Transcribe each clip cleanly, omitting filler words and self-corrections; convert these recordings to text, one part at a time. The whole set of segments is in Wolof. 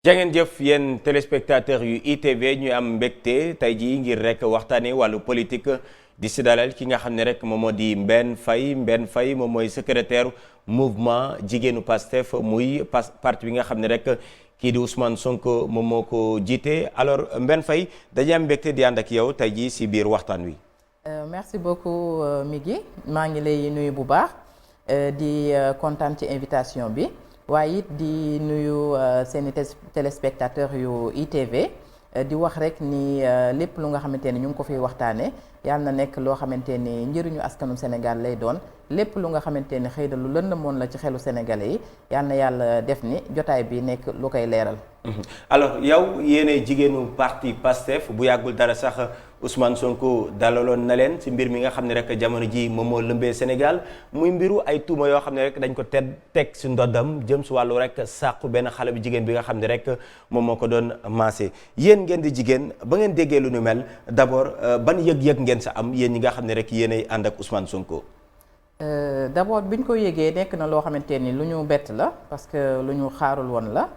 jangeen jëf yéen téléspectateurs yu ITV ñu am mbégte tey jii ngir rek waxtaanee wàllu politique di si dalal ki nga xam ne rek moom moo di Mbène Faye moom mooy secrétaire mouvement jigéenu PASTEF muy parti bi nga xam ne rek kii di Ousmane Sonko moom moo ko jiite alors Mbène Faye dañuy am mbégte di ànd ak yow tey jii si biir waxtaan wi. Merci beaucoup Migui maa ngi lay nuyu bu baax di kontaan ci invitation bi. waaye it di nuyu seeni téléspectateurs yu ITV di wax rek ni lépp lu nga xamante ni ñu ngi ko fiy waxtaanee yàlla na nekk loo xamante ni njëriñu askanu Sénégal lay doon lépp lu nga xamante ni xëy na lu lëndëmoon la ci xelu sénégalais yi yàlla na yàlla def ni jotaay bi nekk lu koy leeral. alors yow yéene jigéenu parti PASTEF bu yàggul dara sax Ousmane Sonko dalaloon na leen ci mbir mi nga xam ne rek jamono ji moom moo lëmbee Sénégal muy mbiru ay tuuma yoo xam ne rek dañ ko teg ci ndoddam jëm ci wàllu rek sàqu benn xale bu jigéen bi nga xam ne rek moom moo ko doon maase yéen ngeen di jigéen ba ngeen déggee lu nu mel d'abord ban yëg-yëg ngeen sa am yéen ñi nga xam ne rek yéenay ànd ak Ousmane Sonko. D'abord bi ñu ko yëgee nekk na loo xamante ni lu ñu bett la parce que lu ñu xaarul woon la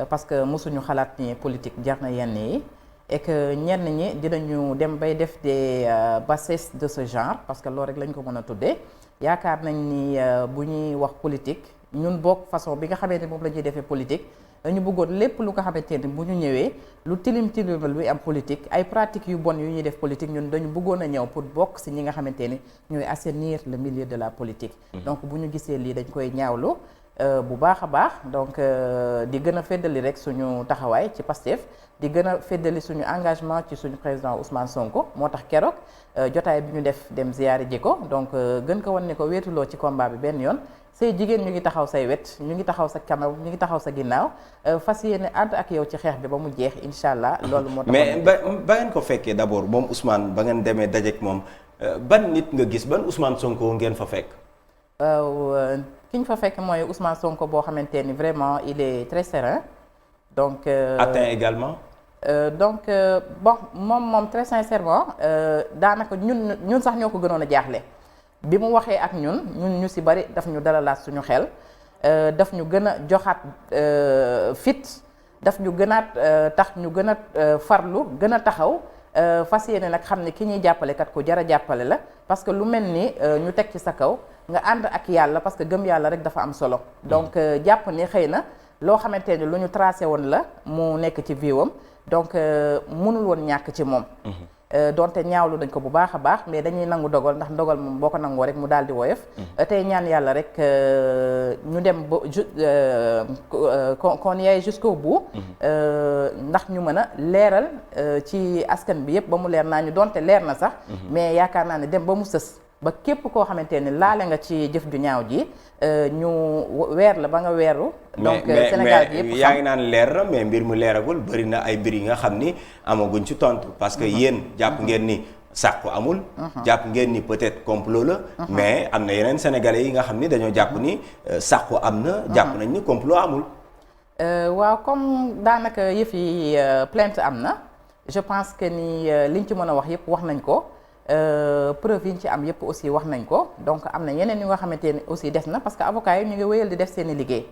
parce que mosuñu xalaat ni politique jar na yenn yi. et que ñenn ñi dinañu dem bay def des bassesses de ce genre parce que loolu rek lañ ko mën a tuddee yaakaar nañ ni bu ñuy wax politique ñun bokk façon bi nga xamee ne moom la ñuy defee politique dañu bëggoon lépp lu nga xamante ni bu ñu ñëwee lu tilimal luy am politique ay pratiques yu bon yu ñuy def politique ñun dañu bëggoon a ñëw pour bokk ci ñi nga xamante ni ñooy assainir le milieu de la politique. donc bu ñu gisee lii dañ koy ñaawlu bu baax a baax donc di gën a feddali rek suñu taxawaay ci Pastef di gën a feddali suñu engagement ci suñu président Ousmane Sonko moo tax keroog jotaay bi ñu def dem ziyaare ji ko donc gën ko wan ne ko wéetuloo ci combat bi benn yoon say jigéen ñu ngi taxaw say wet ñu ngi taxaw sa kanam ñu ngi taxaw sa ginnaaw fas yéene ànd ak yow ci xeex bi ba mu jeex incha allah loolu moo tax mais ba ngeen ko fekkee d'abord moom Ousmane ba ngeen demee dajeek moom ban nit nga gis ban Ousmane Sonko ngeen fa fekk. ki ñu fa fekk mooy Ousmane Sonko boo xamante ni vraiment il est très serein donc. atteint également. Donc bon moom très sincèrement daanaka ñun sax ñoo ko gënoon a jaaxle bi mu waxee ak ñun ñu ci bari daf ñu dalalaat suñu xel daf ñu gën a joxaat fit daf ñu gënaat tax ñu gën a farlu gën a taxaw fas yéene nag xam ne ki ñuy jàppale kat ku jar a jàppale la parce que lu mel ni ñu teg ci sa kaw nga ànd ak yàlla parce que gëm yàlla rek dafa am solo donc jàpp ni xëy na loo xamante ni lu ñu tracé woon la mu nekk ci viwam donc mënul woon ñàkk ci moom donte ñaawlu dañ ko bu baax a baax mais dañuy nangu dogal ndax dogal moom boo ko nangoo rek mu daal di woyof tey ñaan yàlla rek ñu dem ba qu'on y aille jusqu'au bout ndax ñu mën a leeral ci askan bi yëpp ba mu leer naa ñu donte leer na sax mais yaakaar naa ne dem ba mu sës ba képp koo xamante ne laale nga ci jëf ju ñaaw ji ñu weer la ba nga weeru. donc Sénégal bi yëpp yaa ngi naan leer na mais mbir mu leeragul bëri na ay mbir yi nga xam ni amaguñ ci tontu. parce que yéen jàpp ngeen ni sàqu amul. jàpp ngeen ni peut-être complot la. mais am na yeneen sénégalais yi nga xam ni dañoo jàpp ni sàqu am na. jàpp nañ ni complot amul. waaw comme daanaka yëf yi plainte am na je pense que ni liñ ci mën a wax yëpp wax nañ ko. preuve yi ñu ci am yépp aussi wax nañ ko donc am na yeneen yu nga xamante ne aussi des na parce que avocats yi ñu ngi wéyal di def seeni liggéey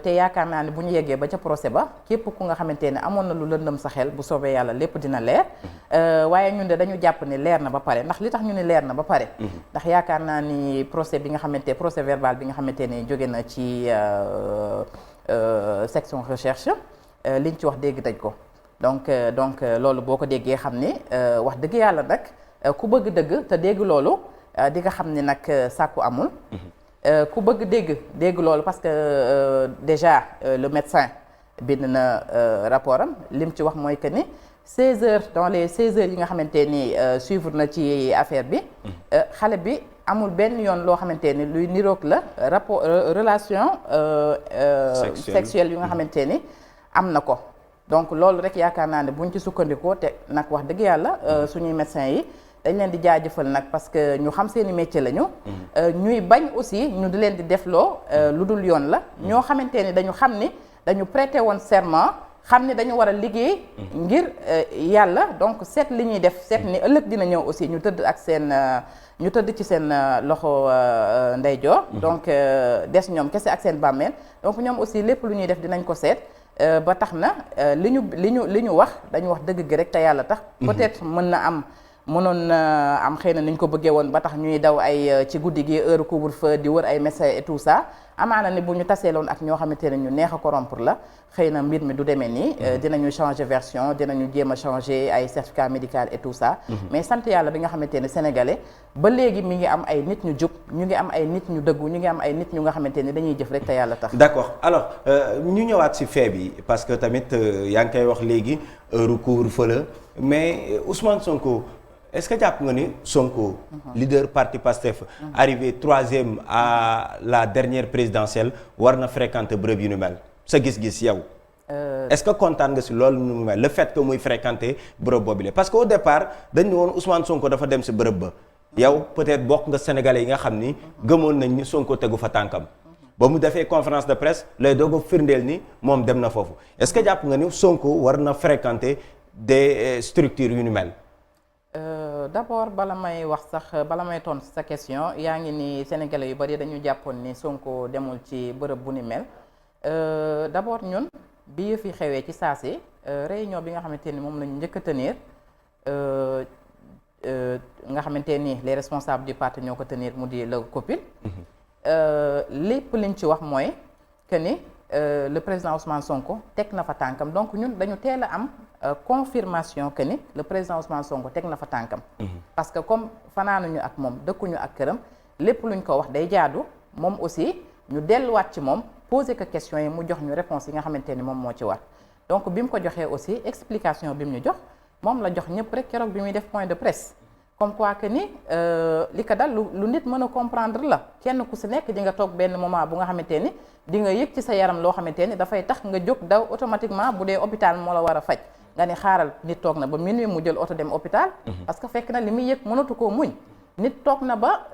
te yaakaar naa ne bu ñu yeggee ba ca procès ba képp ku nga xamante ne amoon na lu lëndëm sa xel bu soobee yàlla lépp dina leer waaye ñun de dañu jàpp ne leer na ba pare ndax li tax ñu ne leer na ba pare ndax yaakaar naa ni procès verbal bi nga xamante ne jóge na ci section recherche liñ ci wax dégg dañ ko donc loolu boo ko déggee xam ni wax dëgg yàlla nag ku bëgg dëgg te dégg loolu di nga xam ni nag sàkku amul ku bëgg dégg loolu parce que déjà le médecin bind na rapport am lim ci wax mooy que ni 16 heures dans les 16 heures yi nga xamante ni suivre na ci affaire bi xale bi amul benn yoon loo xamante ni luy niroog la rapport relation sexuelle yu nga xamante ni am na ko donc loolu rek yaakaar naa ne buñ ci sukkandikoo te nag wax dëgg yàlla suñuy médecins yi dañ leen di jaajëfal nag parce que ñu xam seeni métier lañu. ñuy bañ aussi ñu di leen di defloo lu dul yoon la. ñoo xamante ni dañu xam ni dañu prêter woon serment xam ni dañu war a liggéey. ngir yàlla donc seet li ñuy def seet ni ëllëg dina ñëw aussi ñu tëdd ak seen ñu tëdd ci seen loxo ndeyjoor. donc des ñoom kese ak seen bàmmeel donc ñoom aussi lépp lu ñuy def dinañ ko seet. ba tax na li ñu wax dañu wax dëgg gi rek te yàlla tax. peut-être mënoon na am xëy na ni ñu ko bëggee woon ba tax ñuy daw ay ci guddi gi heure couvre-feu di wër ay médecins et tout ça amaana ni bu ñu taseeloon ak ñoo xamante ne ñu neex a corrompre la xëy na mbir mi du demee nii. dinañu changer version dinañu jéem a changer ay certificat médical et tout ça. mais sant yàlla bi nga xamante ne sénégalais ba léegi mi ngi am ay nit ñu jub ñu ngi am ay nit ñu dëggu ñu ngi am ay nit ñu nga xamante ne dañuy jëf rek te yàlla tax. d'accord alors ñu ñëwaat ci fait bi parce que tamit yaa ngi koy wax léegi heure couvre-feu la mais Ousmane Sonko. est-ce que jàpp nga ni Sonko leader parti Pastef arrivé 3e à la dernière présidentielle war na fréquenter bërëb yu nu mel sa gis-gis yow est-ce que kontaan nga ci loolu nu mel le fait que muy fréquenter bërëb boobule parce que au départ dañu woon Ousmane Sonko dafa dem ci bërëb ba yow peut-être bokk nga sénégalais yi nga xam ni gëmoon nañ ni Sonko tegu fa tànkam ba mu defee conférence de presse lay doog a firndeel ni moom dem na foofu est-ce que jàpp nga ni Sonko war na fréquenter des structures yu nu mel. D'abord bala may tontu sa question yaa ngi ni sénégalais yu bari dañu jàppoon ni Sonko demul ci bërëb bu ni mel d'abord ñun bi yëf yi xewee ci saasi réunion bi nga xamante ni moom lañu njëkk a tenir nga xamante ni les responsables du parti ñoo ko tenir mu di le COPIL lépp liñ ci wax mooy que ni le président Ousmane Sonko teg na fa tànkam donc ñun dañu teel a am confirmation que ni le président Ousmane Sonko teg na fa tànkam. parce que comme fanaanuñu ak moom dëkkuñu ak këram lépp luñ ko wax day jaadu moom aussi ñu delluwaat ci moom poser que question yi mu jox ñu réponse yi nga xamante ni moom moo ci war donc bi mu ko joxee aussi explication bi mu ñu jox moom la jox ñëpp rek keroog bi muy def point de presse. comme quoi que ni li ko dal lu nit mën a comprendre la kenn ku si nekk di nga toog benn moment bu nga xamante ni di nga yëg ci sa yaram loo xamante ni dafay tax nga jóg daw automatiquement bu dee hôpital moo la war a faj nga ne xaaral nit toog na ba minuit mu jël oto dem hôpital. parce que fekk na li muy yëg mënatu koo muñ. nit toog na ba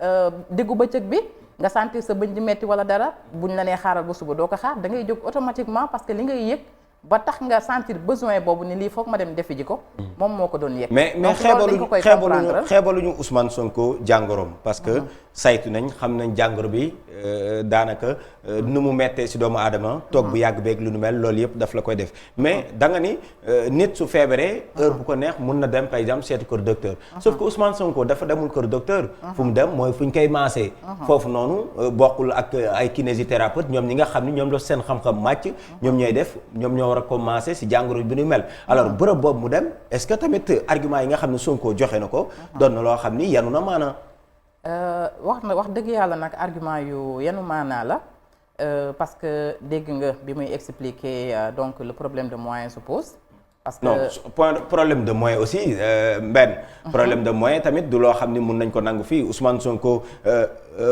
diggu bëccëg bi nga sentir sa bëñ di metti wala dara buñ la nee xaaral ba suba doo ko xaar da ngay jóg automatiquement parce que li ngay yëg. ba tax nga sentir besoin boobu ni lii foog ma dem defi ji ko. moom moo ko doon yegg. mais xeebaluñu Ousmane Sonko jàngoroom parce que saytu nañ xam nañ jàngoro bi daanaka nu mu mettee ci doomu aadama. toog bu yàgg beeg lu nu mel loolu yëpp daf la koy def mais da nga ni nit su feebaree. heure bu ko neex mun na dem par exemple seeti kër docteur. sauf que Ousmane Sonko dafa demul kër docteur. fu mu dem mooy fu ñu koy maasee. foofu noonu bokkul ak ay kinésithérapeute ñoom ñi nga xam ni ñoom la seen xam-xam màcc. ñoom ñooy def ñoom ñoo war a commencer ci jàngoro bi nu mel. alors bërëb boobu mu dem est-ce que tamit argument yi nga xam ne Sonko joxe na ko. doon na loo xam ni yanu na maanaa. wax dëgg yàlla nag argument yu yanu maanaa la parce que dégg nga bi muy expliquer donc le problème de moyens se pose. parce que non problème de moyen aussi benn. problème de moyen tamit du loo xam ni mun nañ ko nangu fii Ousmane Sonko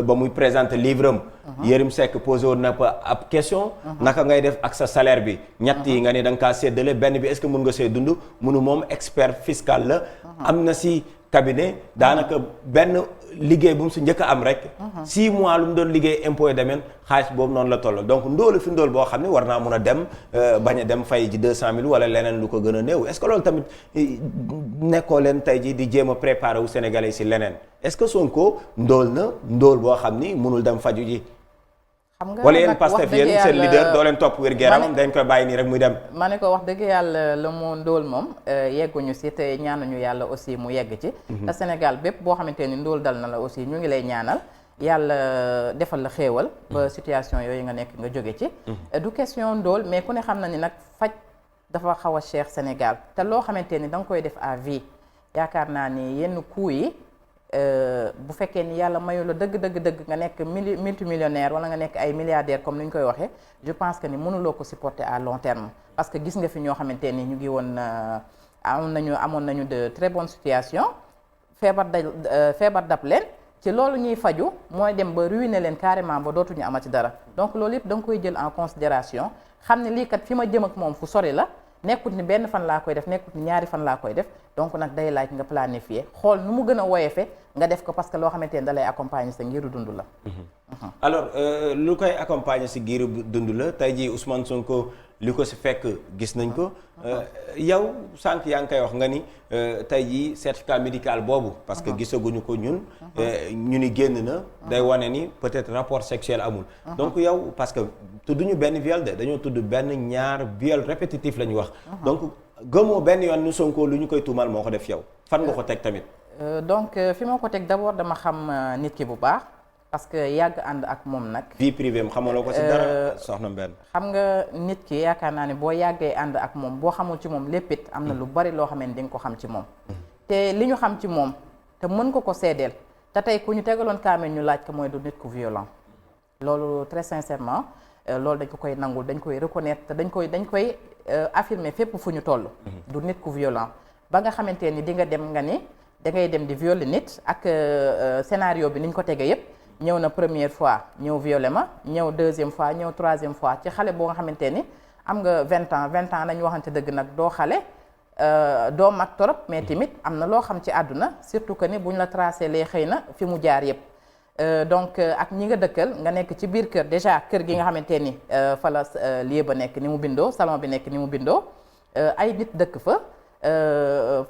ba muy présenter livre am. Yérim Seck posé woon na pa ab question. naka ngay def ak sa salaire bi. ñett yi nga ne da nga kaa séddale benn bi est-ce que mun nga see dund munu moom expert fiscal la. am na si cabinet daanaka benn liggéey bu mu si njëkk a am rek. 6 mois lu mu doon liggéey impôt et domaine xaalis boobu noonu la toll donc ndóolu fi ndóol boo xam ne war naa mun a dem bañ a dem fay ji 200 000 wala leneen lu ko gën a néew est-ce que loolu tamit nekkoo leen tey ji di jéem a préparer wu Sénégalais si leneen est-ce que Sonko ndóol boo xam ni munul dem faju ji. xam nga wala yéen Pastef yéen seen leader doo leen topp wér-gu-yaramam dañ koy bàyyi nii rek muy dem. ma ne ko wax dëgg yàlla la mu ndóol moom yegguñu si te ñaanuñu yàlla aussi mu yegg ci. te Sénégal bépp boo xamante ni ndóol dal na la aussi ñu ngi lay ñaanal yàlla defal la xéewal. ba situation yooyu nga nekk nga jóge ci. du question ndóol mais ku ne xam na ni nag faj dafa xaw a cher Sénégal te loo xamante ni da nga koy def à vie yaakaar naa ni yenn coûts yi. bu fekkee ni yàlla mayu la dëgg nga nekk multimillionnaire wala nga nekk ay milliardaire comme ni ñu koy waxee je pense que ni mënuloo ko supporter à long terme parce que gis nga fi ñoo xamante ni ñu ngi woon amoon nañu de très bonnes situations feebar dab leen ci loolu ñuy faju mooy dem ba ruiner leen carrément ba dootuñu amati dara donc loolu yëpp da nga koy jël en considération xam ne lii kat fi ma jëm ak moom fu sori la nekkut ni benn fan laa koy def nekkut ni ñaari fan laa koy def donc nag day laaj nga planifier xool nu mu gën a woyefe nga def ko parce que loo xamante ni da lay accompagner sa ngiru dund la. alors lu koy accompagner si giiru dund la tey jii Ousmane Sonko li ko si fekk gis nañ ko yow sànq yaa ngi koy wax nga ni tey jii certificat médical boobu parce que gisaguñu ko ñun ñu ni génn na day wane ni peut-être rapport sexuel amul donc yow parce que tudduñu benn viol de dañoo tudd benn ñaar viol répétitif la ñu wax donc gëmoo benn yoon ni Sonko lu ñu koy tuumal moo ko def yow fan nga ko teg tamit donc fi ma ko teg d'abord dama xam nit ki bu baax parce que yàgg ànd ak moom nag. vie privée am xamaloo ko ci dara soxna Mbène. xam nga nit ki yaakaar naa ne boo yàggee ànd ak moom boo xamul ci moom lépp it am na lu bari loo xam ne di nga ko xam ci moom. te li ñu xam ci moom te mën ko seedeel te tey ku ñu tegaloon kaamel ñu laaj ko mooy du nit ku violent loolu très sincèrement loolu dañ ko koy nangul dañ koy reconnaître te dañ koy affirmer fépp fu ñu toll. du nit ku violent ba nga xamante ni di nga dem nga ni da ngay dem di violer nit ak scénario bi ni ñu ko tegee yépp. ñëw na première fois ñëw violé ma ñëw deuxième fois ñëw troisième fois ci xale boo nga xamante ni am nga 20 ans nañu waxante dëgg nag doo xale doo mag torop mais tamit am na loo xam ci àdduna surtout que ni buñ la tracé lee xëy na fi mu jaar yépp donc ak ñi nga dëkkal nga nekk ci biir kër déjà kër gi nga xamante ni fa la lieu ba nekk ni mu bindoo salon bi nekk ni mu bindoo ay nit dëkk fa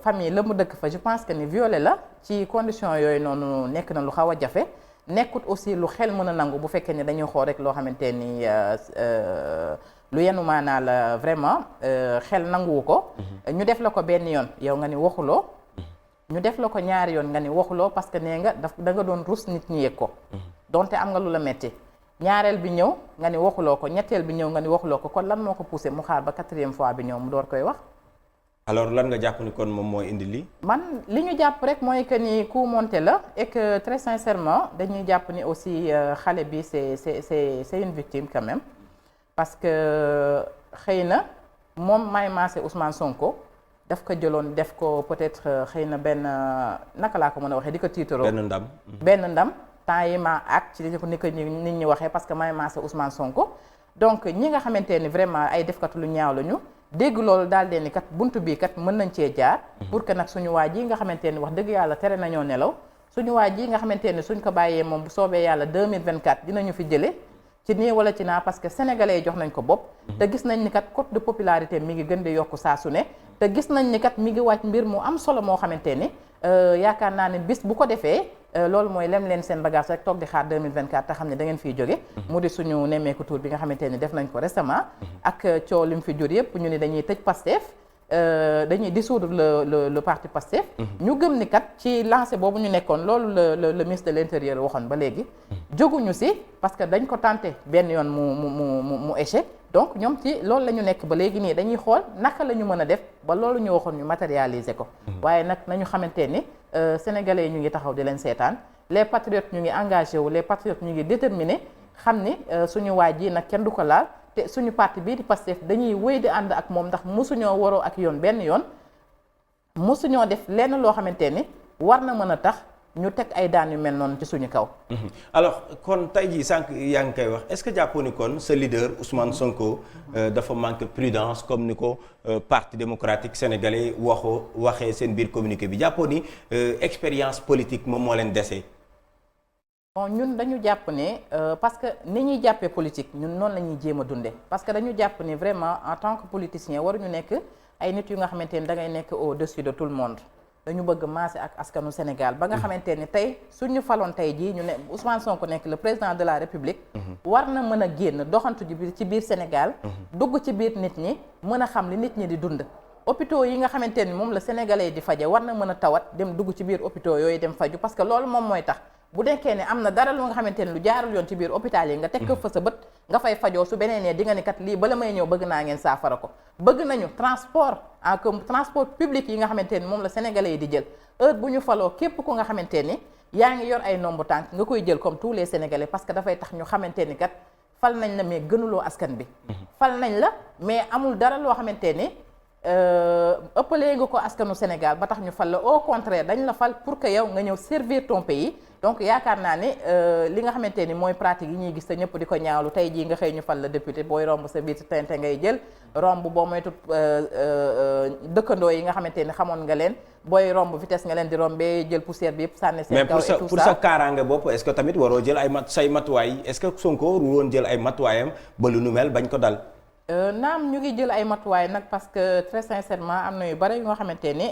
famille la mu dëkk fa je pense que ni violé la ci condition yooyu noonu nekk na lu xaw a jafe nekkut aussi lu xel mën a nangu bu fekkee ni dañuy xool rek loo xamante ni lu yenu maanaa la vraiment xel nanguwu ko ñu def la ko benn yoon yow nga ni waxuloo ñu def la ko ñaari yoon nga ni waxuloo parce que nee nga da nga doon rus nit ñi yëg ko donte am nga lu la metti ñaareel bi ñëw nga ni waxuloo ko ñetteel bi ñëw nga ni waxuloo ko kon lan moo ko poussé mu xaar ba 4e fois bi ñëw mu door koy wax alors lan nga jàpp ni kon moom mooy indi lii. man li ñu jàpp rek mooy que ni coup monté la et que très sincèrement dañuy jàpp ni aussi xale bi c'est une victime quand même parce que xëy na moom may maase Ousmane Sonko daf ko jëloon def ko peut-être xëy na benn naka laa ko mën a waxee di ko tiitaroo. benn ndam temps yi ma ak ci li ko ni ko nit ñi waxee parce que may maase Ousmane Sonko donc ñi nga xamante ni vraiment ay defkatu lu ñaaw lañu. dégg loolu daal de ni kat buntu bii kat mën nañ cee jaar pour que nag suñu waa ji nga xamante ni wax dëgg yàlla tere nañoo nelaw suñu waa ji nga xamante ni suñ ko bàyyee moom bu soobee yàlla 2024 dinañu fi jële ci nii wala ci naa parce que sénégalais yi jox nañ ko bopp te gis nañ ni kat cote de popularité mi ngi gën di yokku saa su ne te gis nañ ni kat mi ngi wàcc mbir mu am solo moo xamante ni yaakaar naa ne bis bu ko defee loolu mooy lem leen seen bagage rek toog di xaar 2024 te xam ne da ngeen fiy jóge mu di suñu nemmeeku tour bi nga xamante ni def nañ ko récemment ak coow li mu fi jur yëpp ñu ni dañuy tëj Pastef dañuy dissoudre le parti Pastef ñu gëm ni kat ci lancé boobu ñu nekkoon loolu le ministre de l'intérieur waxoon ba léegi jóguñu si parce que dañ ko tenté benn yoon mu échec donc ñoom ci loolu la ñu nekk ba léegi nii dañuy xool naka la ñu mën a def ba loolu ñu waxoon ñu matérialiser ko waaye nag nañu xamante ni sénégalais yi ñu ngi taxaw di leen seetaan les patriotes ñu ngi engagé wu les patriotes ñu ngi déterminé xam ni suñu waay ji nag kenn du ko laal te suñu parti bii di Pastef dañuy wéy di ànd ak moom ndax mosuñoo waroo ak yoon benn yoon mosuñoo def lenn loo xamante ni war na mën a tax ñu teg ay daan yu mel noonu ci suñu kaw. alors kon tey jii sànq yaa ngi koy wax est-ce que jàppoo ni kon sa leader Ousmane Sonko dafa manque prudence comme ni ko parti démocratique sénégalais waxee seen biir communiqué bi jàppoo ni expérience politique moom moo leen dese. bon ñun dañu jàpp ne parce que ni ñuy jàppee politique ñun noonu la ñuy jéem a dundee parce que dañu jàpp ne vraiment en tant que politicien waruñu nekk ay nit yu nga xamante ni da ngay nekk au-dessus de tout le monde. dañu bëgg maase ak askanu Sénégal ba nga xamante ni tey suñu faloon tey jii ñu ne Ousmane Sonko nekk le président de la République war na mën a génn doxantu ci biir Sénégal dugg ci biir nit ñi mën a xam li nit ñi di dund hôpitaux yi nga xamante ni moom la sénégalais yi di faje war na mën a tawat dem dugg ci biir hôpitaux yooyu dem faju parce que loolu moom mooy tax bu nekkee ne am na dara lu nga xamante ni lu jaarul yoon ci biir hôpital yi nga teg ko fa sa bët nga fay fajoo su beneen ne di nga ni kat lii bala may ñëw bëgg naa ngeen saafara ko bëgg nañu transport public yi nga xamante ni moom la sénégalais yi di jël heure bu ñu faloo képp ku nga xamante ni yaa ngi yor ay nombre tànk nga koy jël comme tous les sénégalais parce que dafay tax ñu xamante ni kat fal nañ la mais gënuloo askan bi fal nañ la mais amul dara loo xamante ni ëppalee nga ko askanu Sénégal ba tax ñu fal la au contraire dañ la fal pour que yow nga ñëw servir ton pays donc yaakaar naa ne li nga xamante ni mooy pratique yi ñuy gis te ñëpp di ko ñaawlu tey jii nga xëy ñu fal la député booy romb sa biir tente ngay jël romb boo moytu dëkkandoo yi nga xamante ni xamoon nga leen booy romb vitesse nga leen di rombee jël poussière bi yëpp sànni seen kaw et tout ça mais pour sa kaaraange bopp est-ce que tamit waroo jël ay say matuwaay est-ce que Sonko woon jël ay matuwaayam ba lu nu mel bañ ko dal naam ñu ngi jël ay matuwaay nag parce que très sincèrement am na yu bari yu nga xamante ne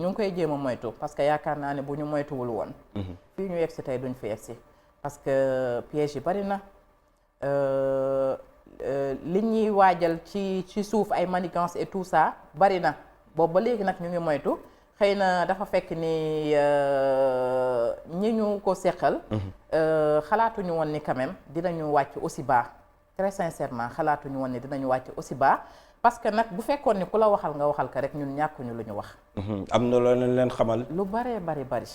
ñu ngi koy jéem a moytu parce que yaakaar naa ne bu ñu moytuwul woon. fii ñu yegsi tey duñ fi yegsi parce que piège yi bari na li ñuy waajal ci suuf ay manigance et tout ça bari na boobu ba léegi nag ñu ngi moytu xëy na dafa fekk ni ñi ñu ko seqal. xalaatuñu woon ni quand même dinañu wàcc aussi bas. très sincèrement xalaatuñu woon ne dinañu wàcc aussi bas parce que nag bu fekkoon ni ku la waxal nga waxal ko rek ñun ñàkkuñu lu ñu wax. am na loo leen xamal. lu baree bari.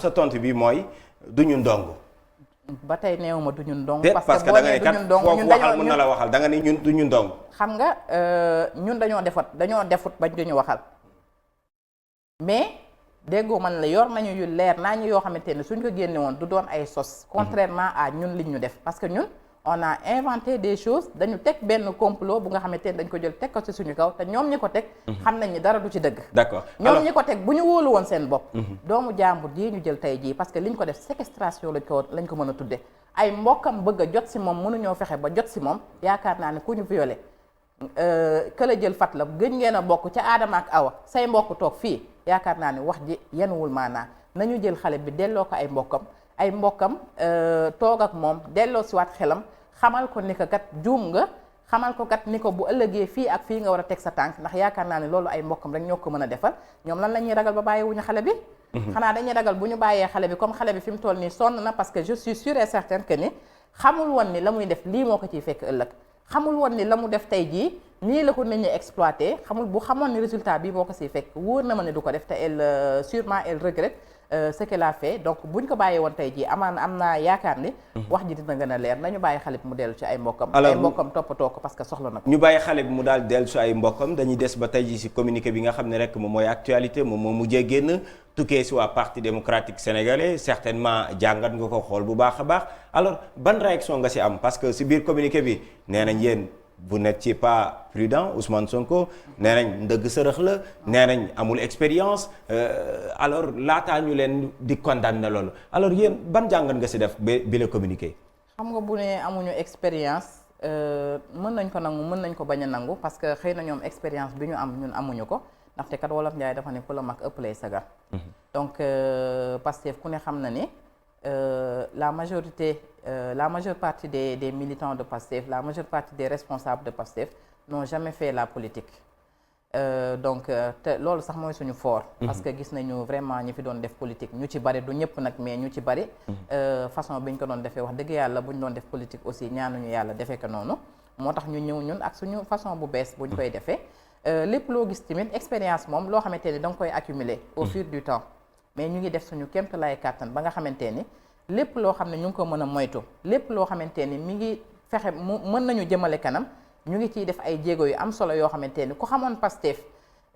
sa tontu bi mooy duñu ndong. ba tey neew ma duñu ndong. parce que da nga ne kat foofu waxal mën na la waxal da nga ni ñun duñu ndong. xam nga ñun dañoo defut bañ duñu waxal mais déggoo man la yor nañu yu leer naa ñu yoo xamante ne suñ ko génne woon du doon ay sos. contrairement à ñun liñ ñu def parce que ñun. on a inventé des choses dañu teg benn complot bu nga xamante ne dañ ko jël teg ko ci suñu kaw te ñoom ñi ko teg xam nañ ni dara du ci dëgg. d'accord ñoom ñi ko teg bu ñu wóolu woon seen bopp doomu jàmbur jii ñu jël tey jii parce que liñ ko def séquestration lañ ko mën a tudde ay mbokkam bëgg a jot si moom mënuñoo fexe ba jot si moom yaakaar naa ne ku ñu violé këla jël fat la gëj ngeen a bokk ca Adama ak Awa say mbokk toog fii yaakaar naa ne wax ji yenuwul maanaa nañu jël xale bi delloo ko ay mbokkam toog ak moom delloo si waat xelam xamal ko ni ko kat juum nga xamal ko kat ni ko bu ëllëgee fii ak fii nga war a teg sa tànk ndax yaakaar naa ne loolu ay mbokkam rek ñoo ko mën a defal ñoom lan la ñuy ragal ba bàyyiwuñu xale bi xanaa dañuy ragal bu ñu bàyyee xale bi comme xale bi fi mu toll nii sonn na parce que je suis sûre et certaine que ni xamul woon ni la muy def lii moo ko ciy fekk ëllëg xamul woon ni la mu def tey jii nii la ko nit ñi exploité xamul bu xamoon ni résultat bii moo ko ciy fekk wóor na ma ne du ko def te elle sûrement elle regrette ce qu'elle a fait donc buñ ko bàyyee woon tey jii am naa yaakaar ni wax ji dina gën a leer nañu bàyyi xale bi mu dellu ci ay mbokkam toppatoo ko parce que soxla na ko ñu bàyyi xale bi mu daal dellu ci ay mbokkam dañuy des ba tey jii ci communiqué bi nga xam ne rek moom mooy actualité moom moo mujjee génn tukkee ci waa parti démocratique sénégalais certainement jàngat nga ko xool bu baax a baax alors ban réaction nga ci am parce que ci biir communiqué bi nee nañ yéen vous n'étiez pas prudent Ousmane Sonko nee nañ ndëgg sërëx la nee nañ amul expérience alors laataa ñu leen di condamner loolu alors yéen ban jàngat nga ci def bi la communiqué. xam nga bu ne amuñu expérience mën nañ ko nangu mën nañ ko bañ a nangu parce que xëy na ñoom expérience bi ñu am ñun amuñu ko ndaxte kat wolof Njaay dafa ne ku la mag ëpp lay sagar. donc Pastef ku ne xam na ni la majeure partie des militants de Pastef, la majeure partie des responsables de Pastef n'ont jamais fait la politique. Donc te loolu sax mooy suñu fort. parce que gis nañu vraiment ñi fi doon def politique ñu ci bari du ñëpp nag mais ñu ci bari. façon bi ñu ko doon defee wax dëgg yàlla bu ñu doon def politique aussi ñaanuñu yàlla defee ko noonu. moo tax ñu ñëw ñun ak suñu façon bu bees bu ñu koy defee lépp loo gis tamit expérience moom loo xamante ni da nga koy accumuler au fil du temps mais ñu ngi def suñu kéemtalaay kàttan ba nga xamante ni. lépp loo xam ne ñu ngi ko mën a moytu lépp loo xamante ni mi ngi fexe mu mën nañu jëmale kanam ñu ngi ciy def ay jéego yu am solo yoo xamante ni ku xamoon Pastef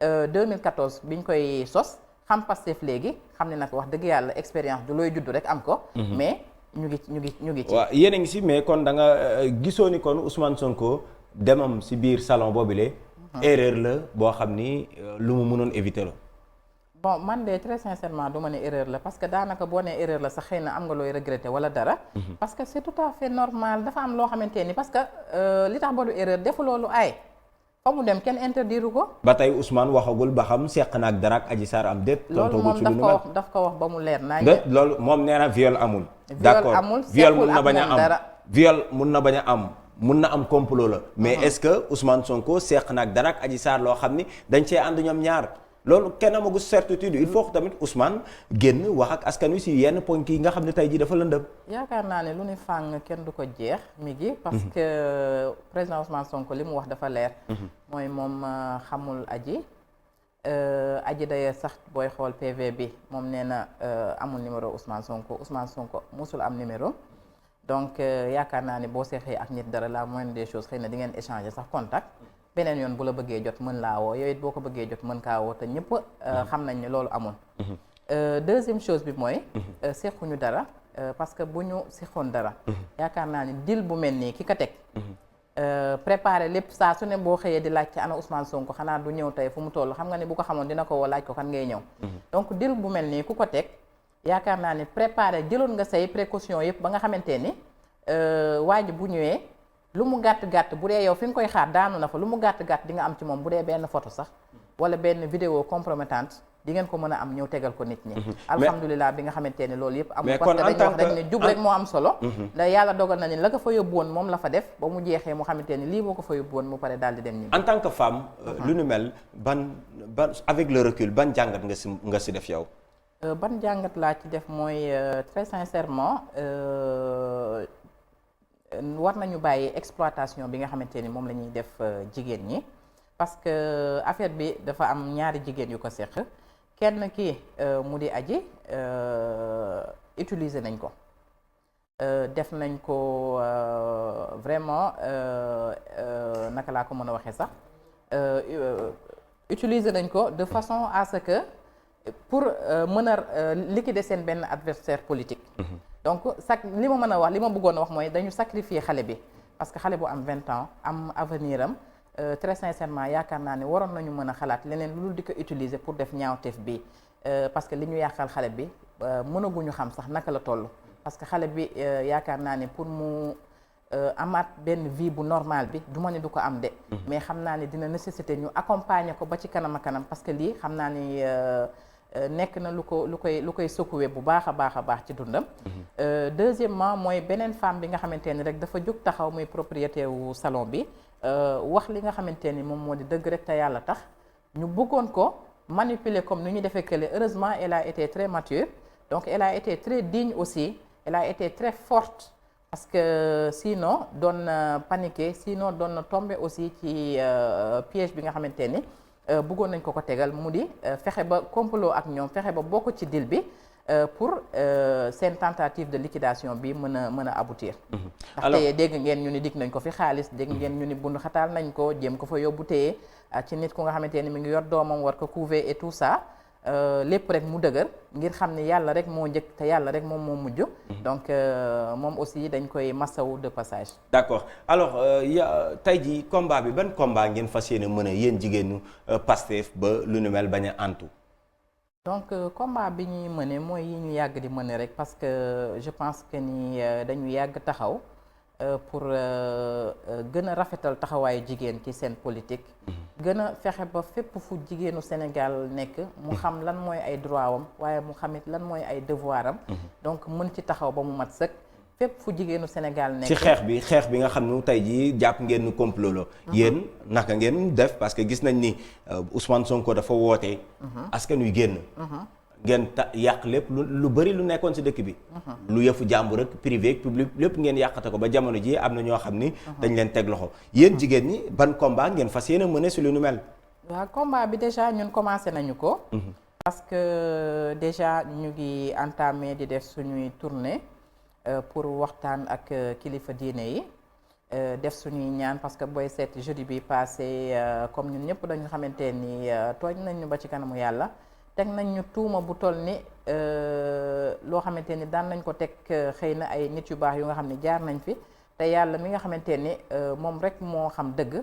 2014 biñ koy sos xam Pastef léegi xam ne nag wax dëgg yàlla expérience du looy judd rek am ko. mais ñu ngi ci. waaw yéen a ngi si mais kon da nga gisoo ni kon Ousmane Sonko demam si biir salon boobule. erreur la boo xam ni lu mu mënoon éviter la. bon man de très sincèrement du ma ne erreur la parce que daanaka boo nee erreur la sax xëy na am nga looy regretter wala dara. parce que c'est tout à fait normal dafa am loo xamante ni parce que li tax ba du erreur defu loolu ay fa mu dem kenn interdire ko. ba tey Ousmane waxagul ba xam seq na ak dara ak Adji Sarr am déet. loolu moom daf ko wax ba mu leer naa loolu moom nee na viol amul. d'accord viol mun na bañ a am viol mun na bañ a am. mun na am complot la. mais est-ce que Ousmane Sonko seq na ak dara ak Adji Sarr loo xam ni dañ cee ànd ñoom ñaar. loolu kenn amagu certitude il faut que tamit Ousmane génn wax ak askan wi si yenn ponk yi nga xam ne tey jii dafa lëndëm. yaakaar naa ne lu ni fàng kenn du ko jeex mi ngi. parce que président Ousmane Sonko li mu wax dafa leer. mooy moom xamul aji d'ailleurs sax booy xool PV bi moom nee na amul numéro Ousmane Sonko musul am numéro. donc yaakaar naa ne boo seexee ak nit dara la moindre des choses xëy na di ngeen échanger sax contact. beneen yoon bu la bëggee jot mën laa woo yow it boo ko bëggee jot mën kaa woo te ñëpp xam nañ ne loolu amul. deuxième chose bi mooy. sequñu dara parce que bu ñu seqoon dara. yaakaar naa ni deal bu mel nii ki ko teg. préparer lépp saa su ne boo xëyee di laaj ci ana Ousmane Sonko xanaa du ñëw tey fu mu toll xam nga ne bu ko xamoon dina ko woo laaj ko kan ngay ñëw. donc deal bu mel nii ku ko teg yaakaar naa ni préparer jëloon nga say précaution yëpp ba nga xamante ni waa ji bu ñëwee. lu mu gàtt-gàtt bu dee yow fi nga koy xaar daanu na fa lu mu gàtt-gàtt di nga am ci moom bu dee benn photo sax wala benn vidéo compromettante di ngeen ko mën a am ñëw tegal ko nit ñi alhamdulilah bi nga xamante ne loolu yëpp amul parce que dañuy wax rek ne jub rek moo am solo da yàlla dogal na ni la ko fa yóbbu woon moom la fa def ba mu jeexee mu xamante ni lii moo ko fa yóbbu woon mu pare daal di dem ñi en tant que femme lu nu mel ban avec le recul ban jàngat nga si def yow ban jàngat laa ci def mooy très sincèrement war nañu bàyyi exploitation bi nga xamante ni moom la ñuy def jigéen ñi parce que affaire bi dafa am ñaari jigéen yu ko seq kenn ki mu di Adji utiliser nañ ko def nañ ko vraiment naka laa ko mën a waxee sax utiliser nañ ko de façon à ce que pour mën a liquider seen benn adversaire politique donc li ma mën a wax li ma bëggoon a wax mooy dañu sacrifier xale bi parce que xale bu am 20 ans am avenir am très sincèrement yaakaar naa ne waroon nañu mën a xalaat leneen lu dul di ko utiliser pour def ñaawteef bi parce que li ñu yàqal xale bi mënaguñu xam sax naka la toll parce que xale bi yaakaar naa ne pour mu amaat benn vie bu normal bi du ma ne du ko am de mais xam naa ne dina nécessité ñu accompagner ko ba ci kanam a kanam parce que lii xam naa ni nekk na lu koy secouer bu baax a baax ci dundam deuxièmement mooy beneen femme bi nga xamante ni rek dafa jóg taxaw muy propriétaire wu salon bi wax li nga xamante ni moom moo di dëgg rek te yàlla tax ñu bëggoon ko manipuler comme ni ñu defee kële heureusement elle a été très mature donc elle a été très digne aussi elle a été très forte parce que sinon doon na paniquer sinon doon na tomber aussi ci piège bi nga xamante ni bëggoon nañ ko tegal mu di fexe ba complot ak ñoom fexe ba bokk ci deal bi pour seen tentative de liquidation bi mën a aboutir ndaxte dégg ngeen ñu ni dig nañ ko fi xaalis dégg ngeen ñu ni bundu xataal nañ ko jéem ko fa yóbbu téye ci nit ku nga xamante ni mi ngi yor doomam war ko couver et tout ça lépp rek mu dëgër ngir xam ni yàlla rek moo njëkk te yàlla rek moom moo mujj donc moom aussi dañ koy massawu de passage d'accord alors tey jii combat bi ban combat ngeen fas yéene mën a yéen jigéenu Pastef ba lu nu mel bañ a antu donc combat bi ñuy mëne mooy yi ñu yàgg di mëne rek parce que je pense que ni dañu yàgg taxaw pour gën a rafetal taxawaayu jigéen ci seen politique gën a fexe ba fépp fu jigéenu Sénégal nekk mu xam lan mooy ay droit am waaye mu xamit lan mooy ay devoir am donc mën ci taxaw ba mu mat sëkk fépp fu jigéenu Sénégal nekk ci xeex bi nga xam ne tey jii jàpp ngeen ni complot la yéen naka ngeen def parce que gis nañ ni Ousmane Sonko dafa woote askan wi génn ngeen yàq lépp lu bëri lu nekkoon ci dëkk bi lu yëfu jàmbur rek privé ak public lépp ngeen yàqate ko ba jamono ji am na ñoo xam ni dañ leen teg loxo yéen jigéen ñi ban combat ngeen fas yéene mëne ci lu nu mel waaw combat bi déjà ñun commencé nañu ko parce que déjà ñu ngi entamé di def suñuy tournée pour waxtaan ak kilifa diine yi def suñuy ñaan parce que booy seet jeudi bi passé comme ñun ñëpp dañu xamante ni tooñ nañu ba ci kanamu yàlla teg nañ ñu tuuma bu toll ni loo xamante ni daan nañ ko teg xëy na ay nit yu baax yu nga xam ne jaar nañ fi te yàlla mi nga xamante ni moom rek moo xam dëgg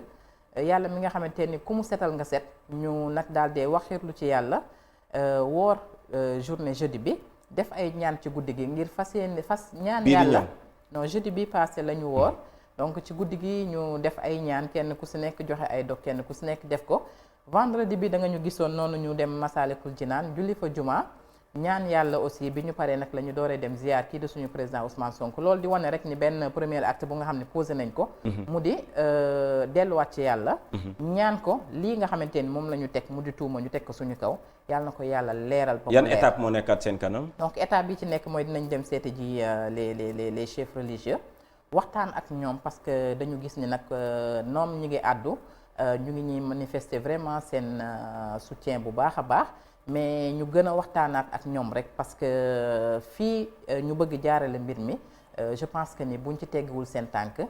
yàlla mi nga xamante ni ku mu setal nga set ñu nag daal dee waxirlu ci yàlla woor journée jeudi bi def ay ñaan ci guddi gi ngir fas ñaan yàlla non jeudi bi passé la ñu woor donc ci guddi gi ñu def ay ñaan kenn ku si nekk joxe ay dog kenn ku si nekk def ko vendredi bi da nga ñu gisoon noonu ñu dem Masalikul Jinaan julli fa juma ñaan yàlla aussi bi ñu paree nag la ñu dooree dem ziar kii de suñu président Ousmane Sonko loolu di wane rek ni benn premier acte bu nga xam ne posé nañ ko mu di delluwaat ci yàlla ñaan ko lii nga xamante ni moom la ñu teg mu di tuuma ñu teg ko suñu kaw yàlla na ko yàlla leeral ba yan étape moo nekkaat seen kanam donc étape bi ci nekk mooy dinañ dem seeti ji les chefs religieux waxtaan ak ñoom parce que dañu gis ni nag ñoom ñi ngi àddu ñu ngi ñuy manifester vraiment seen soutien bu baax a baax mais ñu gën a waxtaanaat ak ñoom rek parce que fii ñu bëgg jaarale mbir mi je pense que ni buñ ci teggiwul seen tànk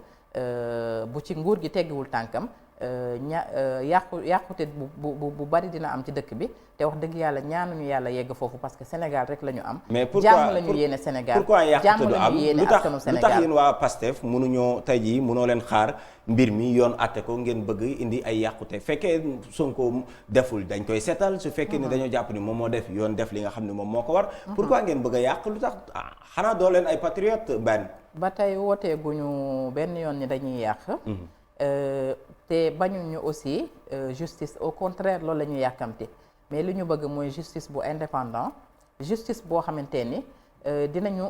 bu ci nguur gi teggiwul tànkam yàqute bu bari dina am ci dëkk bi te wax dëgg yàlla ñaanuñu yàlla yegg foofu parce que Sénégal rek la ñu am. mais pourquoi jàmm la ñu yéene Sénégal pourquoi yàqute du am yéene askanu Sénégal lu tax yéen waa PASTEF mënuñoo tey jii mënoo leen xaar mbir mi yoon àtte ko ngeen bëgg indi ay yàqute fekkee Sonko deful dañ koy seetal su fekkee ni dañoo jàpp ni moom moo def yoon def li nga xam ne moom moo ko war. pourquoi ngeen bëgg a yàq lu tax xanaa doo leen ay patriote benn. ba tey wootee guñu benn yoon ni dañuy yàq. te bañuñu aussi justice au contraire loolu la ñuy yàkkamti mais li ñu bëgg mooy justice bu indépendant justice boo xamante ni dinañu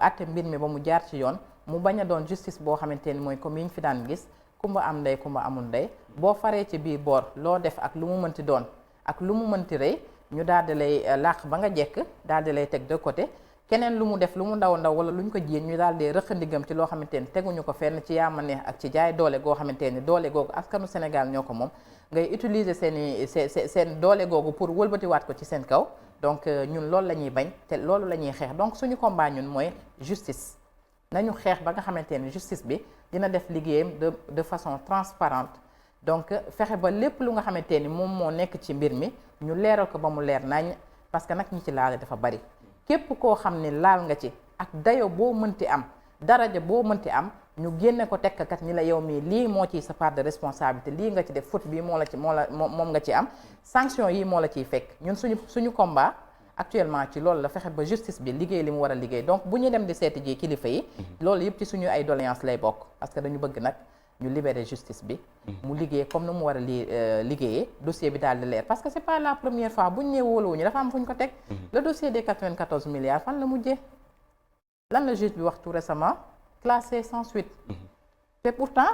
àtte mbir mi ba mu jaar ci yoon mu bañ a doon justice boo xamante ni mooy comme yi ñu fi daan gis kumba am ndey kumba amul ndey boo faree ci biir boor loo def ak lu mu mënti doon ak lu mu mënti rey ñu daal di lay làq ba nga jekk daal di lay teg de côté keneen lu mu def lu mu ndaw ndaw wala lu ñu ko jiin ñu daal di rëq ndigam ci loo xamante ni teguñu ko fenn ci yaama neex ak ci jaay doole goo xamante ni doole googu askanu Sénégal ñoo ko moom ngay utiliser seen doole googu pour wëlbatiwaat ko ci seen kaw donc ñun loolu la ñuy bañ te loolu la ñuy xeex donc suñu combat ñun mooy justice nañu xeex ba nga xamante ni justice bi dina def liggéeyam de façon transparente donc fexe ba lépp lu nga xamante ni moom moo nekk ci mbir mi ñu leeral ko ba mu leer nañ parce que nag ñi ci laale dafa bari képp koo xam ne laal nga ci ak dayo boo mënti am daraja boo mënti am ñu génne ko tekkat ni la yow mii lii moo ciy sa part de responsabilité lii nga ci def faute bii moom nga ci am sanction yi moo la ciy fekk ñun suñu combat actuellement ci loolu la fexe ba justice bi liggéey li mu war a liggéey donc bu ñuy dem di seeti ji kilifa yi loolu yëpp ci suñu ay doléance lay bokk parce que dañu bëgg nag ñu libérer justice bi mu liggéey comme ni mu war a liggéeyee dossier bi daal di leer parce que c'est pas la première fois bu ñu nee wóoluwuñu dafa am fu ñu ko teg le dossier des 94 milliards fan la mujjee lan la juge bi wax tout récemment classé sans suite te pourtant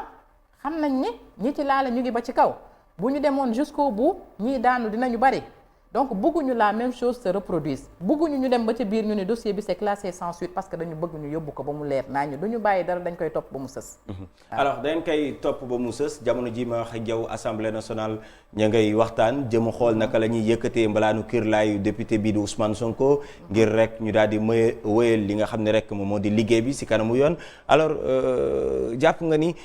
xam nañ ni ñi ci laale ñu ngi ba ci kaw bu ñu demoon jusqu'au bout ñii daanu dinañu bari donc bëgguñu la même chose se reproduise bëgguñu ñu dem ba ci biir ñu ne dossier bi c'est classé sans suite parce que dañu bëgg ñu yóbbu ko ba mu leer naa ñu duñu bàyyi dara dañ koy topp ba mu sës. alors dañ koy topp ba mu sës jamono ji ma wax ak yow assemblée nationale ña ngay waxtaan jëm xool naka la ñuy yëkkatee mbalaanu kirlaayu député bii di Ousmane Sonko ngir rek ñu daal di wéyal li nga xam ne rek moom moo di liggéey bi si kanamu yoon alors jàpp nga ni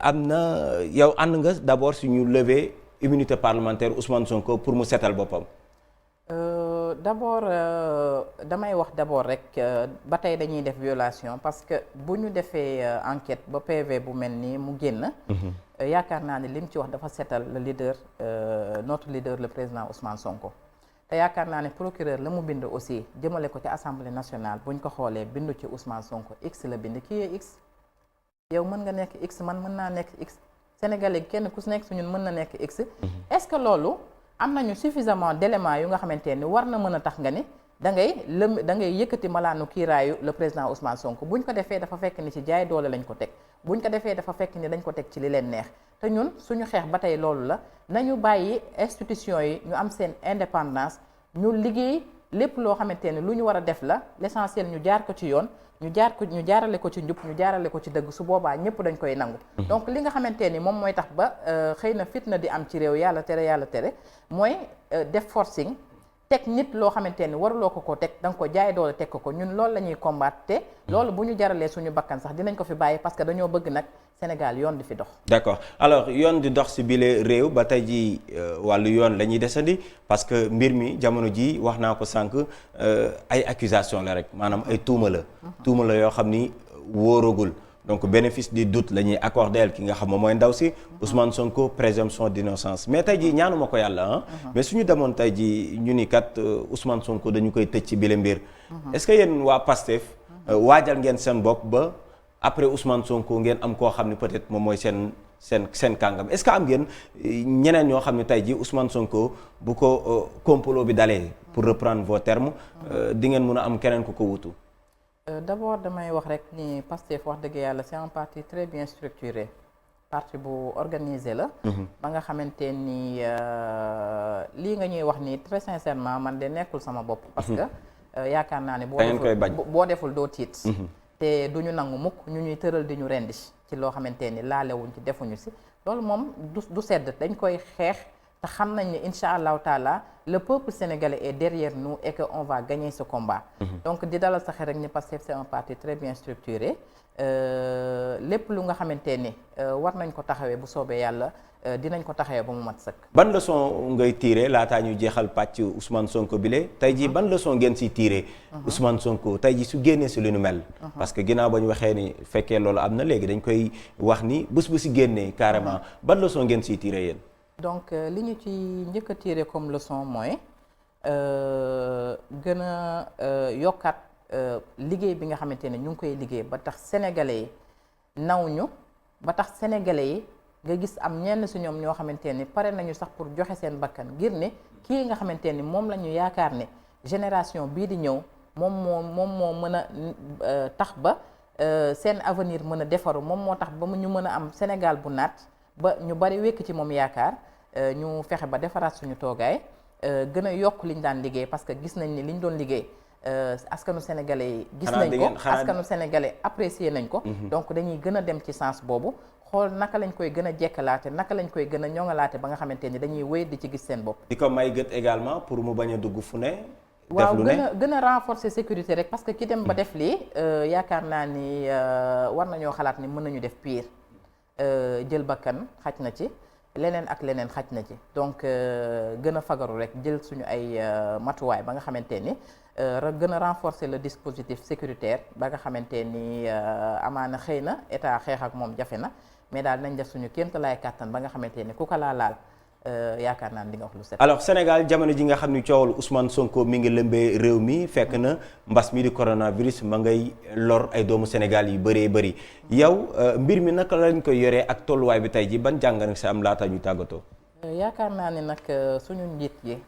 am na yow ànd nga d'abord suñu lever immunité parlementaire Ousmane Sonko pour mu setal boppam. D'abord damay wax d'abord rek ba tey dañuy def violation parce que bu ñu defee enquête ba PV bu mel nii mu génn. yaakaar naa ne li mu ci wax dafa setal le leader notre leader le président Ousmane Sonko. te yaakaar naa ne procureur la mu bind aussi jëmale ko ci assemblée nationale bu ñu ko xoolee bindu ci Ousmane Sonko x la bind kii yee x. yow mën nga nekk x man mën naa nekk x sénégalais kenn ku si nekk suñun mën na nekk x. est-ce que loolu. am nañu suffisamment d'éléments yu nga xamante ni war na mën a tax nga ni da ngay yëkkati malaanu kiiraayu le président Ousmane Sonko buñ ko defee dafa fekk ni ci jaay doole lañ ko teg buñ ko defee dafa fekk ni dañ ko teg ci li leen neex te ñun suñu xeex ba tey loolu la nañu bàyyi institution yi ñu am seen indépendance ñu liggéey lépp loo xamante ni lu ñu war a def la l'essentiel ñu jaar ko ci yoon ñu jaarale ko ci njub ñu jaarale ko ci dëgg su boobaa ñëpp dañ koy nangu donc li nga xamante ni moom mooy tax ba xëy na fitna di am ci réew yàlla tere mooy def forcing teg nit loo xamante ni waruloo ko teg da nga ko jaay doole teg ko ñun loolu la ñuy combattre te loolu bu ñu jaralee suñu bakkan sax dinañ ko fi bàyyi parce que dañoo bëgg nag Sénégal yoon di fi dox. D'accord alors yoon di dox si bile réew ba tey ji wàllu yoon la ñuy desandi parce que mbir mi jamono ji wax naa ko sànq ay accusation la rek maanaam ay tuuma la yoo xam ni wóoragul donc bénéfice du doute la ñuy accordeel ki nga xam moom mooy ndaw si Ousmane Sonko présomption d'innocence mais tey jii ñaanuma ko yàlla mais suñu demoon tey jii ñu ni kat Ousmane Sonko dañu koy tëj ci bile mbir est-ce que yéen waa PASTEF waajal ngeen seen bopp ba après Ousmane Sonko ngeen am koo xam ne peut-être moom mooy seen kàngam est-ce que am ngeen ñeneen ñoo xam ne tey jii Ousmane Sonko bu ko complot bi dalee pour reprendre vos termes di ngeen mun a am keneen ku ko wutu. D'abord damay wax rek ni Pastef wax dëgg yàlla c'est un parti très bien structuré parti bu organisé la ba nga xamante ni lii nga ñuy wax ni très sincèrement man de nekkul sama bopp parce que yaakaar naa ne boo deful doo tiit te duñu nangu mukk ñu ñuy tëral di ñu rendi ci loo xamante ni laalewuñ ci defuñu si loolu moom du sedd dañ koy xeex te xam nañ ne incha allahu taala le peuple sénégalais est derrière nous et que on va gagner ce combat. Donc di dalal sa xel rek ni Pastef c'est un parti très bien structuré lépp lu nga xamante ni war nañ ko taxawee bu soobee yàlla dinañ ko taxawee ba mu mat sëkk. ban leçon ngay tirer laataa ñu jeexal pàcc Ousmane Sonko bile tey jii ban leçon ngeen siy tirer. Ousmane Sonko tey jii su génnee si lu nu mel. parce que ginnaaw ba ñu waxee ni fekkee loolu am na léegi dañ koy wax ni bés bu si génnee carrément ban leçon ngeen siy tirer yéen. donc li ñu ci njëkk a tirer comme leçon mooy gën a yokkaat liggéey bi nga xamante ne ñu ngi koy liggéey ba tax sénégalais yi naw ñu ba tax sénégalais yi. nga gis am ñenn si ñoom ñoo xamante ni pare nañu sax pour joxe seen bakkan ngir ne kii nga xamante ni moom la ñu yaakaar ne génération bii di ñëw moom moo mën a tax ba seen avenir mën a defaru moom moo tax ba ñu mën a am Sénégal bu naat ba ñu bari wekk ci moom yaakaar ñu fexe ba defaraat suñu toogaay gën a yokk liñ daan liggéey parce que gis nañ ni liñ doon liggéey askanu sénégalais yi gis nañ ko askanu sénégalais apprécier nañ ko donc dañuy gën a dem ci sens boobu xool naka lañ koy gën a jekkalaate naka lañ koy gën a ñoŋalaate ba nga xamante ni dañuy wéy di ci gis seen bopp. di ko may gët également pour mu bañ a dugg fu ne. waaw gën a renforcer sécurité rek parce que ki dem ba def lii yaakaar naa ni war nañoo xalaat ni mën nañu def pire jël bakkan xaj na ci leneen ak leneen xaj na ci donc gën a fagaru rek jël suñu ay matuwaay ba nga xamante ni gën a renforcer le dispositif sécuritaire ba nga xamante ni amaana xëy na état xeex ak moom jafe na. mais daal nañ def suñu kéemtalaay kàttan ba nga xamante ne ku ko laal yaakaar naa ne di nga wax lu set. alors Sénégal jamono ji nga xam ni coowal Ousmane Sonko mi ngi lëmbee réew mi fekk na mbas mi di coronavirus ma ngay lor ay doomu Sénégal yu bëree bëri yow mbir mi naka lañ koy yoree ak tolluwaay bi tey ji ban jàngat sa am laata ñu tàggatoo. yaakaar naa ne nag suñu njiit yi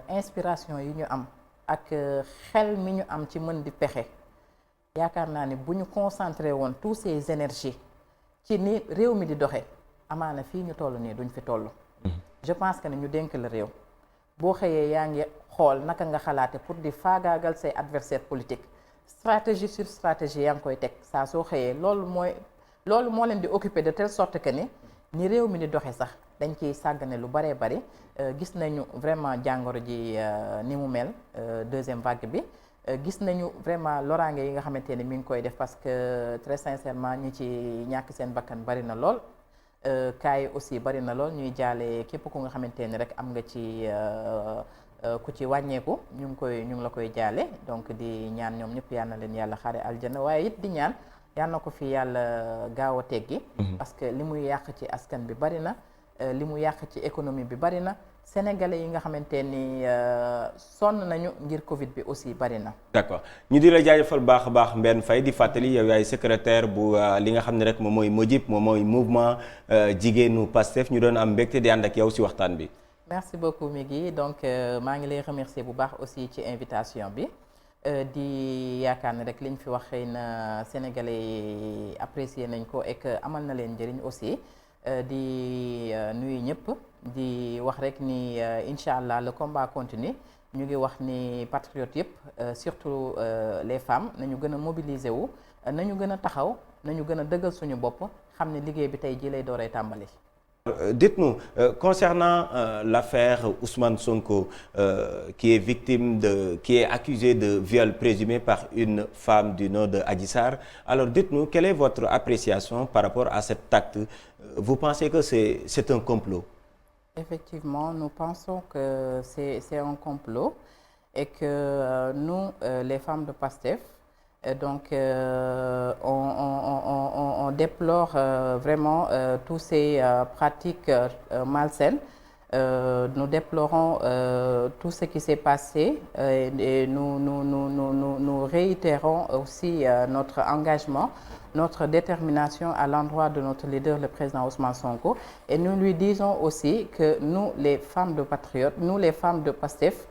inspiration yi ñu am ak xel mi ñu am ci mën di pexe yaakaar naa ne bu ñu concentré woon tous ces énergies. ci ni réew mi di doxee amaana fii ñu toll nii duñ fi toll. je pense que ne ñu dénk la réew boo xëyee yaa ngi xool naka nga xalaate pour di faagaagal say adversaire politique stratégie sur stratégie yaa ngi koy teg saa soo xëyee loolu moo leen di occuper de telle sorte que ni réew mi di doxee sax dañ ciy sàggane lu baree bari gis nañu vraiment jàngoro ji ni mu mel deuxième vague bi. gis nañu vraiment loraange yi nga xamante ne mi ngi koy def parce que très sincèrement ñi ci ñàkk seen bakkan bari na lool cas yi aussi bari na lool ñuy jaale képp ku nga xamante ni rek am nga ci ku ci wàññeeku ñu ngi la koy jaale donc di ñaan ñoom ñëpp yal na leen yàlla xaare aljana waaye it di ñaan yal na ko fi yàlla gaaw a teggi parce que li muy yàq ci askan bi bari na li mu yàq ci économie bi bari na sénégalais yi nga xamante ni sonn nañu ngir Covid bi aussi bari na. d'accord ñu di la jaajëfal baax a baax Mbène Faye di fàttali yow yaay secrétaire bu li nga xam ne rek moom mooy MOJIP moom mooy mouvement jigéenu Pastef ñu doon am mbégte di ànd ak yow si waxtaan bi. merci beaucoup Migui donc maa ngi lay remercier bu baax aussi ci invitation bi di yaakaar ne rek liñ fi wax xëy na sénégalais yi apprécier nañ ko et que amal na leen njëriñ aussi. di nuyu ñëpp di wax rek ni incha allah le combat continue ñu ngi wax ni patriotes yëpp surtout les femmes nañu gën a mobiliser wu nañu gën a taxaw nañu gën a dëggal suñu bopp xam ne liggéey bi tey jii lay dooree tàmbali. Dites-nous concernant l'affaire Ousmane Sonko qui est accusé de viol présumé par une femme du nom de Adji Sarr. Alors dites-nous quelle est votre appréciation par rapport à cet acte? Vous pensez que c'est un complot? Effectivement, nous pensons que c'est un complot et que nous, les femmes de Pastef, donc on déplore vraiment tous ces pratiques malsaines. Nous déplorons tout ce qui s'est passé et nous réitérons aussi notre engagement, notre détermination à l'endroit de notre leader, le président Ousmane Sonko. Et nous lui disons aussi que nous, les femmes de patriotes, nous, les femmes de Pastef,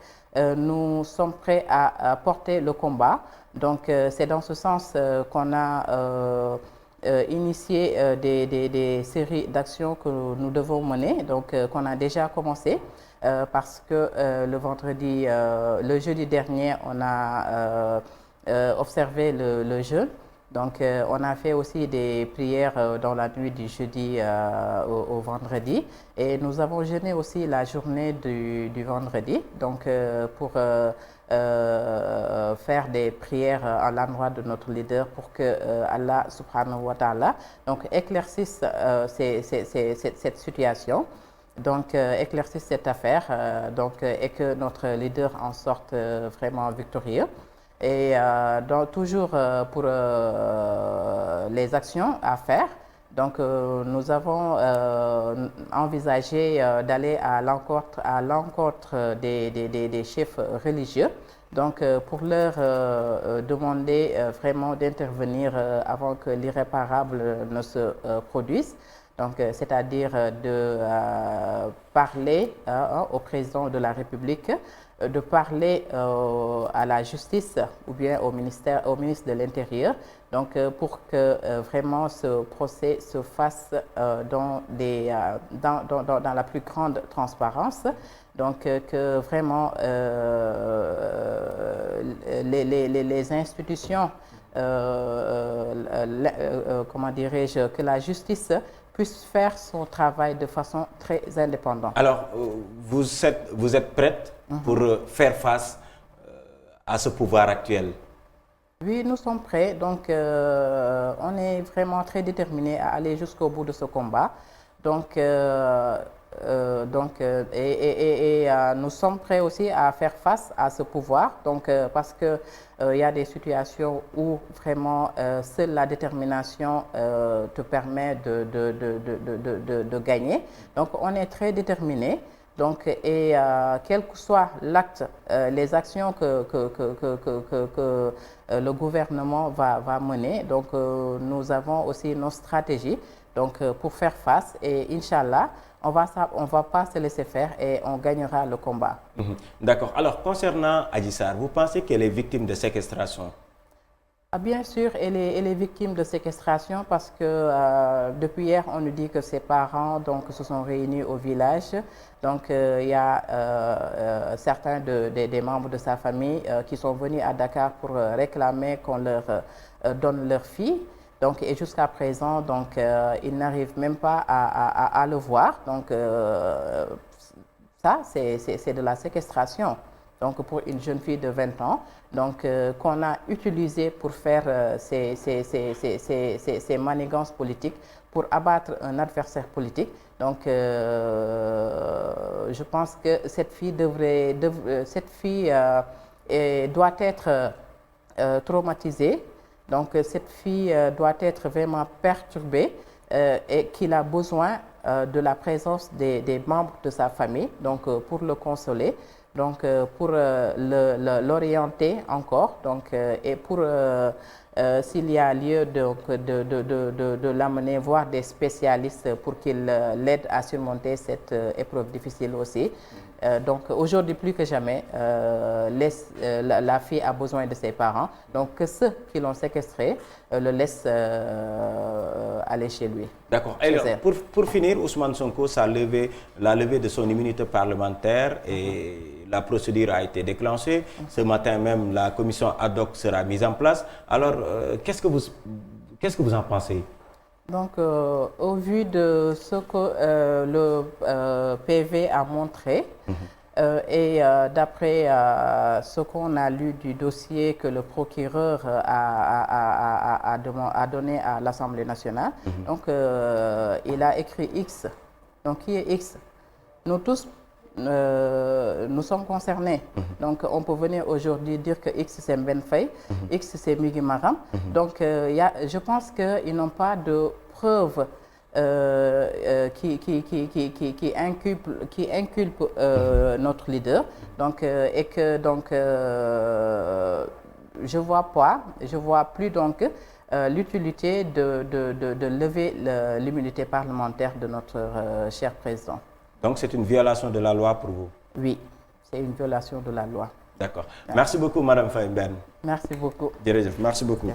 nous sommes prêts à porter le combat. Donc c'est dans ce sens qu'on a initié des séries d'actions que nous devons mener, donc qu'on a déjà commencé parce que le jeudi dernier, on a observé le jeûne. Donc, on a fait aussi des prières dans la nuit du jeudi au vendredi. Et nous avons jeûné aussi la journée du vendredi. Donc, pour faire des prières à l'endroit de notre leader pour que Allah subhanahu wa ta'ala donc éclaircisse cette situation. Donc, éclaircisse cette affaire et que notre leader en sorte vraiment victorieux. Et donc, toujours pour les actions à faire, donc nous avons envisagé d'aller à l'encontre des chefs religieux, donc pour leur demander vraiment d'intervenir avant que l'irréparable ne se produise. Donc, c'est-à-dire de parler au président de la République, de parler à la justice ou bien au ministre de l'Intérieur, donc pour que vraiment ce procès se fasse dans la plus grande transparence, donc que vraiment les institutions, comment dirais-je, que la justice puisse faire son travail de façon très indépendante. Alors, vous êtes prête pour faire face à ce pouvoir actuel? Oui, nous sommes prêts. Donc, on est vraiment très déterminés à aller jusqu'au bout de ce combat. Donc, nous sommes prêts aussi à faire face à ce pouvoir. Donc, parce que il y a des situations où vraiment seule la détermination te permet de gagner. Donc, on est très déterminés. Donc, quel que soit l'acte, les actions que le gouvernement va mener, donc nous avons aussi nos stratégies donc, pour faire face. Et Inch'Allah, on va pas se laisser faire et on gagnera le combat. D'accord. Alors, concernant Adji Sarr, vous pensez qu'elle est victime de séquestration? Bien sûr, elle est victime de séquestration parce que depuis hier, on nous dit que ses parents donc, se sont réunis au village. Donc, il y a certains des membres de sa famille qui sont venus à Dakar pour réclamer qu'on leur donne leur fille. Donc, et jusqu'à présent, donc, ils n'arrivent même pas à le voir. Donc, ça, c'est de la séquestration. Donc, pour une jeune fille de 20 ans, donc, qu'on a utilisé pour faire ces manigances politiques, pour abattre un adversaire politique. Donc, je pense que cette fille doit être traumatisée. Donc, cette fille doit être vraiment perturbée et qu'il a besoin de la présence des membres de sa famille, donc pour le consoler. Donc, pour l'orienter encore, donc, et pour, s'il y a lieu de l'amener voir des spécialistes pour qu'ils l'aident à surmonter cette épreuve difficile aussi. Donc, aujourd'hui, plus que jamais, la fille a besoin de ses parents. Donc, que ceux qui l'ont séquestré le laissent aller chez lui. D'accord. Pour finir, Ousmane Sonko, la levée de son immunité parlementaire et la procédure a été déclenchée. Ce matin même, la commission ad hoc sera mise en place. Alors, qu'est-ce que vous en pensez? Donc, au vu de ce que le PV a montré, et d'après ce qu'on a lu du dossier que le procureur a donné à l'Assemblée nationale, donc il a écrit X. Donc, qui est X? Nous tous, nous sommes concernés. Donc, on peut venir aujourd'hui dire que X c'est Mben Faye, X c'est Migui Maram. Donc, je pense qu'ils n'ont pas de preuves qui inculpent notre leader. Donc, et que donc, je vois plus donc l'utilité de lever l'immunité parlementaire de notre cher président. Donc, c'est une violation de la loi pour vous? Oui, c'est une violation de la loi. D'accord. Merci beaucoup, Madame Faye Mbène. Merci beaucoup. Merci beaucoup.